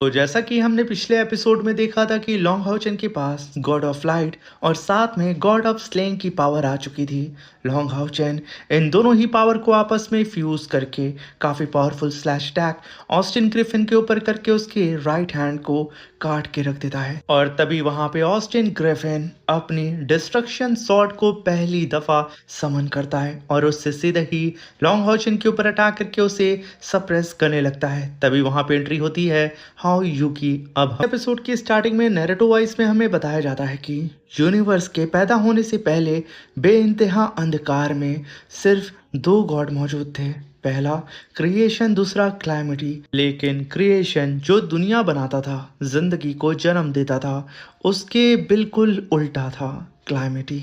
तो जैसा कि हमने पिछले एपिसोड में देखा था कि लॉन्ग हाउचन के पास गॉड ऑफ लाइट और साथ में गॉड ऑफ स्लेइंग की पावर आ चुकी थी। लॉन्ग हाउचन इन दोनों ही पावर को आपस में फ्यूज करके काफ़ी powerful slash attack Austin Griffin के ऊपर करके उसके राइट हैंड को काट के रख देता है। और तभी वहां पे ऑस्टिन ग्रिफिन अपनी डिस्ट्रक्शन सॉर्ड को पहली दफा समन करता है और उससे सीधे ही लॉन्ग हाउचन के ऊपर अटैक करके उसे सप्रेस करने लगता है। तभी वहां पे एंट्री होती है हाउ यूकी। अब एपिसोड की स्टार्टिंग में नैरेटो वॉइस में हमें बताया जाता है कि यूनिवर्स के पैदा होने से पहले बेइंतहा अंधकार में सिर्फ दो गॉड मौजूद थे। पहला क्रिएशन, दूसरा क्लैमिटी। लेकिन क्रिएशन जो दुनिया बनाता था, जिंदगी को जन्म देता था, उसके बिल्कुल उल्टा था क्लैमिटी।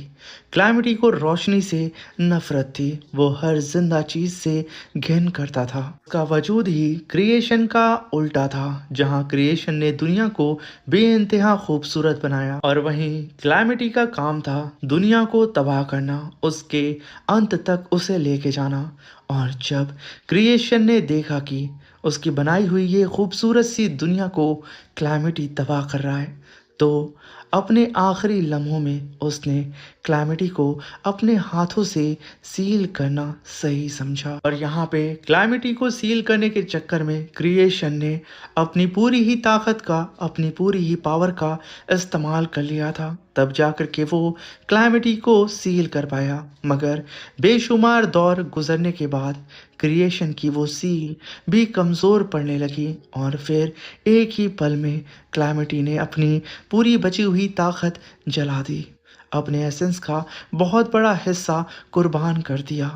क्लैमिटी को रोशनी से नफरत थी। वो हर जिंदा चीज से घिन करता था। उसका वजूद ही क्रिएशन का उल्टा था। जहां क्रिएशन ने दुनिया को बेइंतहा खूबसूरत बनाया और वहीं क्लैमिटी का काम था दुनिया को तबाह करना, उसके अंत तक उसे लेके जाना। और जब क्रिएशन ने देखा कि उसकी बनाई हुई ये खूबसूरत सी दुनिया को क्लैमिटी तबाह कर रहा है, तो अपने आखिरी लम्हों में उसने क्लैमिटी को अपने हाथों से सील करना सही समझा। और यहाँ पे क्लैमिटी को सील करने के चक्कर में क्रिएशन ने अपनी पूरी ही ताकत का, अपनी पूरी ही पावर का इस्तेमाल कर लिया था। तब जाकर के वो क्लैमिटी को सील कर पाया। मगर बेशुमार दौर गुजरने के बाद क्रिएशन की वो सील भी कमज़ोर पड़ने लगी और फिर एक ही पल में क्लैमिटी ने अपनी पूरी बची हुई ताकत जला दी। अपने एसेंस का बहुत बड़ा हिस्सा कुर्बान कर दिया,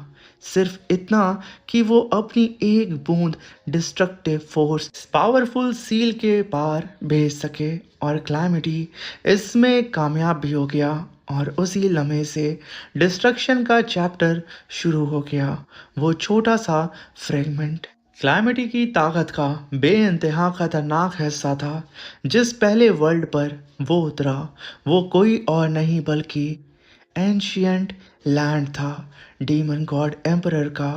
सिर्फ इतना कि वो अपनी एक बूंद डिस्ट्रक्टिव फोर्स पावरफुल सील के पार भेज सके। और क्लैमिटी इसमें कामयाब भी हो गया और उसी लम्हे से डिस्ट्रक्शन का चैप्टर शुरू हो गया। वो छोटा सा फ्रेगमेंट क्लैमिटी की ताकत का बेइंतहा खतरनाक हिस्सा था। जिस पहले वर्ल्ड पर वो उतरा, वो कोई और नहीं बल्कि एंशियंट लैंड था, डीमन गॉड एम्परर का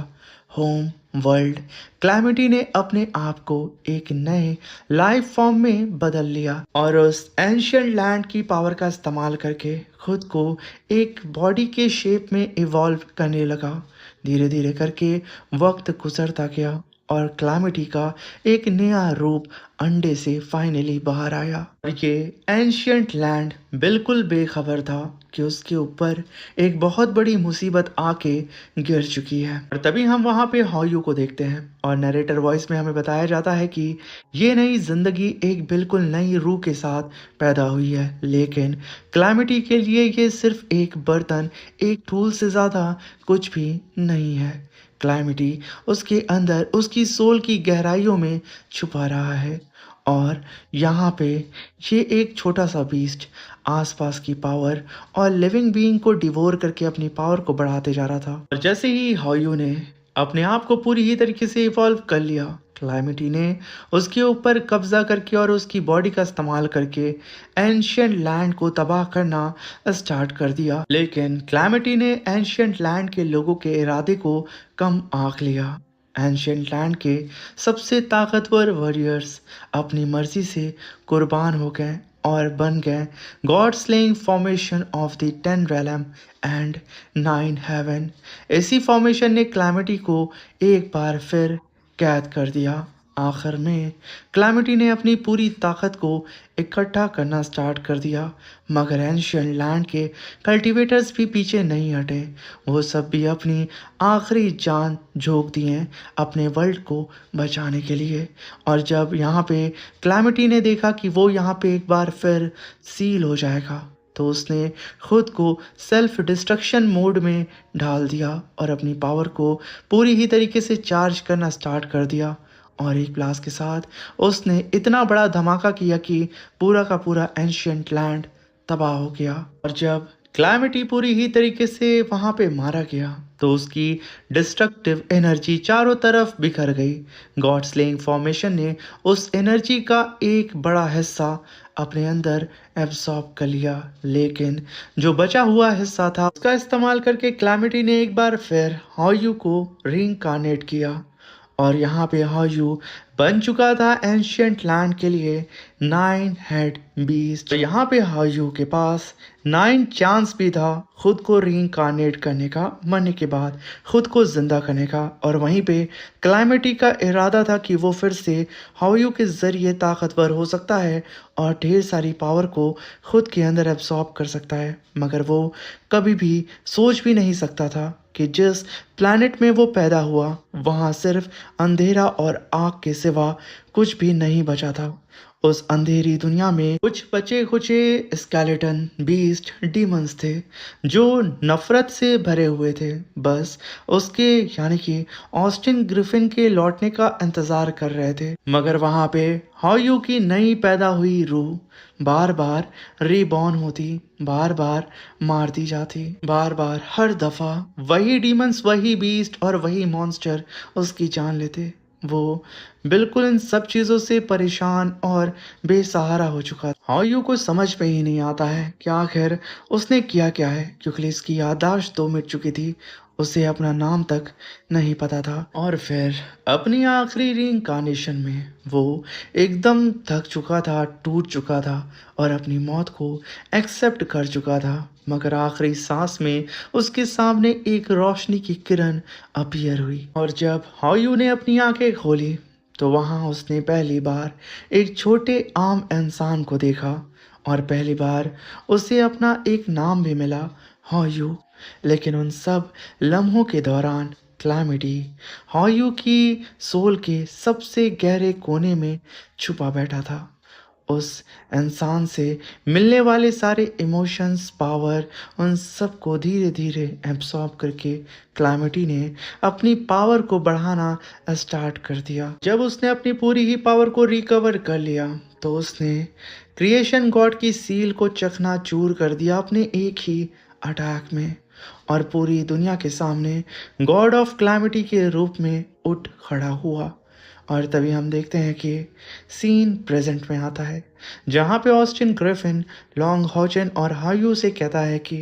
होम वर्ल्ड। क्लैमिटी ने अपने आप को एक नए लाइफ फॉर्म में बदल लिया और उस एंशियंट लैंड की पावर का इस्तेमाल करके खुद को एक बॉडी के शेप में इवॉल्व करने लगा। धीरे धीरे करके वक्त गुजरता गया और क्लैमिटी का एक नया रूप अंडे से फाइनली बाहर आया। और ये एंशियंट लैंड बिल्कुल बेखबर था कि उसके ऊपर एक बहुत बड़ी मुसीबत आके गिर चुकी है। और तभी हम वहाँ पे हॉयू को देखते हैं और नरेटर वॉइस में हमें बताया जाता है कि ये नई जिंदगी एक बिल्कुल नई रूह के साथ पैदा हुई है। लेकिन क्लैमिटी के लिए ये सिर्फ एक बर्तन, एक टूल से ज़्यादा कुछ भी नहीं है। क्लैमिटी उसके अंदर, उसकी सोल की गहराइयों में छुपा रहा है। और यहाँ पे ये एक छोटा सा बीस्ट आसपास की पावर और लिविंग बीइंग को डिवोर करके अपनी पावर को बढ़ाते जा रहा था। और जैसे ही हॉयू ने अपने आप को पूरी ही तरीके से इवॉल्व कर लिया, क्लैमिटी ने उसके ऊपर कब्जा करके और उसकी बॉडी का इस्तेमाल करके एंशियंट लैंड को तबाह करना स्टार्ट कर दिया। लेकिन क्लैमिटी ने एंशियंट लैंड के लोगों के इरादे को कम आंक लिया। एंशियंट लैंड के सबसे ताकतवर वॉरियर्स अपनी मर्जी से कुर्बान हो गए और बन गए God slaying formation of the 10 realm and 9 heaven। इसी फॉर्मेशन ने क्लैमिटी को एक बार फिर कैद कर दिया। आखिर में क्लैमिटी ने अपनी पूरी ताकत को इकट्ठा करना स्टार्ट कर दिया। मगर एंशियंट लैंड के कल्टीवेटर्स भी पीछे नहीं हटे। वो सब भी अपनी आखिरी जान झोंक दिए अपने वर्ल्ड को बचाने के लिए। और जब यहाँ पे क्लैमिटी ने देखा कि वो यहाँ पे एक बार फिर सील हो जाएगा, तो उसने खुद को सेल्फ डिस्ट्रक्शन मोड में ढाल दिया और अपनी पावर को पूरी ही तरीके से चार्ज करना स्टार्ट कर दिया। और एक ब्लास्ट के साथ उसने इतना बड़ा धमाका किया कि पूरा का पूरा एंशियंट लैंड तबाह हो गया। और जब क्लैमिटी पूरी ही तरीके से वहां पे मारा गया, तो उसकी डिस्ट्रक्टिव एनर्जी चारों तरफ बिखर गई। गॉड स्लेइंग फॉर्मेशन ने उस एनर्जी का एक बड़ा हिस्सा अपने अंदर एब्सॉर्ब कर लिया। लेकिन जो बचा हुआ हिस्सा था, उसका इस्तेमाल करके क्लैमिटी ने एक बार फिर हॉयू को रीइंकार्नेट किया। और यहाँ पे हॉयू बन चुका था एंशियंट लैंड के लिए 9 हेड बीस्ट। तो यहाँ पे हायू के पास 9 चांस भी था खुद को रीइंकार्नेट करने का, मरने के बाद खुद को जिंदा करने का। और वहीं पे क्लैमिटी का इरादा था कि वो फिर से हायू के जरिए ताकतवर हो सकता है और ढेर सारी पावर को खुद के अंदर एब्सॉर्ब कर सकता है। मगर वो कभी भी सोच भी नहीं सकता था कि जिस प्लैनेट में वो पैदा हुआ वहाँ सिर्फ अंधेरा और आग के सिवा कुछ भी नहीं बचा था। उस अंधेरी दुनिया में कुछ बचे खुचे स्केलेटन बीस्ट डीमंस थे जो नफरत से भरे हुए थे, बस उसके यानी कि ऑस्टिन ग्रिफिन के लौटने का इंतजार कर रहे थे। मगर वहां पे हायू की नई पैदा हुई रूह बार बार रीबॉर्न होती, बार बार मार दी जाती, बार बार हर दफा वही डीमंस, वही बीस्ट और वही मॉन्स्टर उसकी जान लेते। वो बिल्कुल इन सब चीजों से परेशान और बेसहारा हो चुका था। हायू को समझ में ही नहीं आता है कि आखिर उसने किया क्या है, क्योंकि इसकी याददाश्त तो मिट चुकी थी, उसे अपना नाम तक नहीं पता था। और फिर अपनी आखिरी रीइंकार्नेशन में वो एकदम थक चुका था, टूट चुका था और अपनी मौत को एक्सेप्ट कर चुका था। मगर आखिरी सांस में उसके सामने एक रोशनी की किरण अपीयर हुई और जब हायू ने अपनी आंखें खोली तो वहां उसने पहली बार एक छोटे आम इंसान को देखा और पहली बार उसे अपना एक नाम भी मिला, हायू। लेकिन उन सब लम्हों के दौरान क्लैमिटी हायू की सोल के सबसे गहरे कोने में छुपा बैठा था। उस इंसान से मिलने वाले सारे इमोशंस, पावर, उन सब को धीरे धीरे एब्सॉर्ब करके क्लैमिटी ने अपनी पावर को बढ़ाना स्टार्ट कर दिया। जब उसने अपनी पूरी ही पावर को रिकवर कर लिया तो उसने क्रिएशन गॉड की सील को चकनाचूर कर दिया अपने एक ही अटैक में और पूरी दुनिया के सामने गॉड ऑफ क्लैमिटी के रूप में उठ खड़ा हुआ। और तभी हम देखते हैं कि सीन प्रेजेंट में आता है जहाँ पे ऑस्टिन ग्रिफिन लॉन्ग हॉचन और हायू से कहता है कि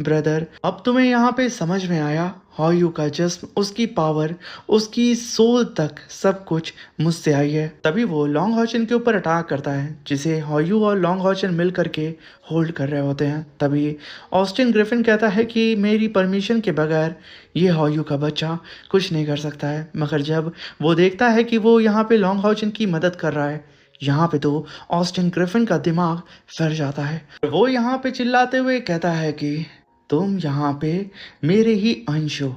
ब्रदर, अब तुम्हें यहाँ पे समझ में आया, हायू का जिस्म, उसकी पावर, उसकी सोल तक सब कुछ मुझसे आई है। तभी वो लॉन्ग हॉचन के ऊपर अटैक करता है जिसे हायू और लॉन्ग हॉचन मिल करके होल्ड कर रहे होते हैं। तभी ऑस्टिन ग्रिफिन कहता है कि मेरी परमिशन के बगैर ये हायू का बच्चा कुछ नहीं कर सकता है। मगर जब वो देखता है कि वो यहाँ पे लॉन्ग हॉचन की मदद कर रहा है, यहाँ पे तो ऑस्टिन ग्रिफिन का दिमाग फिर जाता है। वो यहाँ पे चिल्लाते हुए कहता है कि तुम यहाँ पे मेरे ही अंश हो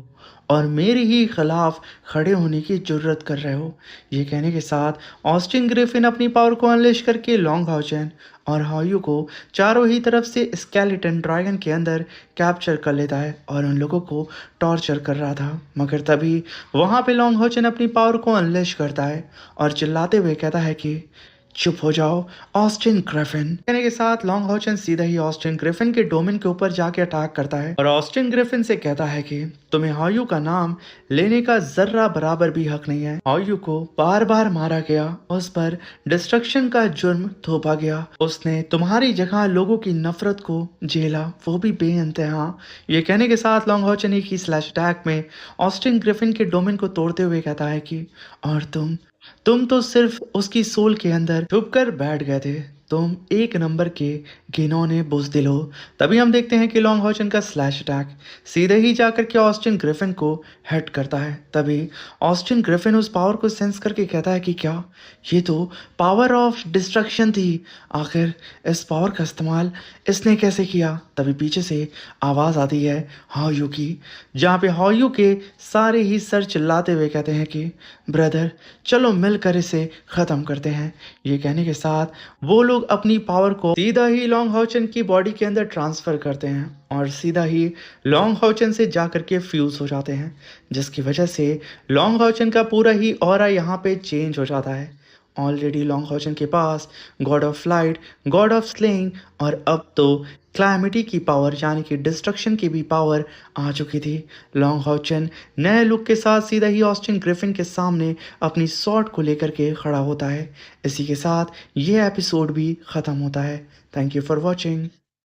और मेरे ही खिलाफ खड़े होने की जुर्रत कर रहे हो। ये कहने के साथ ऑस्टिन ग्रिफिन अपनी पावर को अनलेश करके लॉन्ग हॉचन और हायू को चारों ही तरफ से स्केलेटन ड्रैगन के अंदर कैप्चर कर लेता है और उन लोगों को टॉर्चर कर रहा था। मगर तभी वहाँ पे लॉन्ग हॉचन अपनी पावर को अनलेश करता है और चिल्लाते हुए कहता है कि चुप हो जाओ ऑस्टिन ग्रिफिन। कहने के साथ लॉन्ग हॉचन सीधा ही ऑस्टिन ग्रिफिन के डोमेन के ऊपर जाके अटैक करता है और ऑस्टिन ग्रिफिन से कहता है कि तुम्हें हायू का नाम लेने का जर्रा बराबर भी हक नहीं है। हायू को बार बार मारा गया, उस पर डिस्ट्रक्शन का जुर्म थोपा गया, उसने तुम्हारी जगह लोगों की नफरत को झेला, वो भी बेइंतहा। ये कहने के साथ लॉन्ग हॉचन एक ही स्लैश अटैक में ऑस्टिन ग्रिफिन के डोमेन को तोड़ते हुए कहता है कि और तुम तो सिर्फ उसकी सोल के अंदर छुप कर बैठ गए थे, तुम एक नंबर के घिनौने बुज़दिल हो। तभी हम देखते हैं कि लॉन्ग हॉचन का स्लैश अटैक सीधे ही जाकर के ऑस्टिन ग्रिफिन को हिट करता है। तभी ऑस्टिन ग्रिफिन उस पावर को सेंस करके कहता है कि क्या ये तो पावर ऑफ डिस्ट्रक्शन थी, आखिर इस पावर का इस्तेमाल इसने कैसे किया। तभी पीछे से आवाज़ आती है हायू की, जहाँ पे हायू के सारे ही सर चिल्लाते हुए कहते हैं कि ब्रदर चलो मिलकर इसे ख़त्म करते हैं। ये कहने के साथ वो लोग अपनी पावर को सीधा ही लॉन्ग हॉचन की बॉडी के अंदर ट्रांसफर करते हैं और सीधा ही लॉन्ग हॉचन से जाकर के फ्यूज हो जाते हैं, जिसकी वजह से लॉन्ग हॉचन का पूरा ही ऑरा यहाँ पे चेंज हो जाता है। ऑलरेडी लॉन्ग हॉचन के पास god of light, god of slaying और अब तो क्लैमिटी की पावर यानी कि डिस्ट्रक्शन की भी पावर आ चुकी थी। लॉन्ग हॉचन नए लुक के साथ सीधा ही ऑस्टिन ग्रिफिन के सामने अपनी स्वॉर्ड को लेकर के खड़ा होता है। इसी के साथ ये एपिसोड भी ख़त्म होता है। Thank you for watching.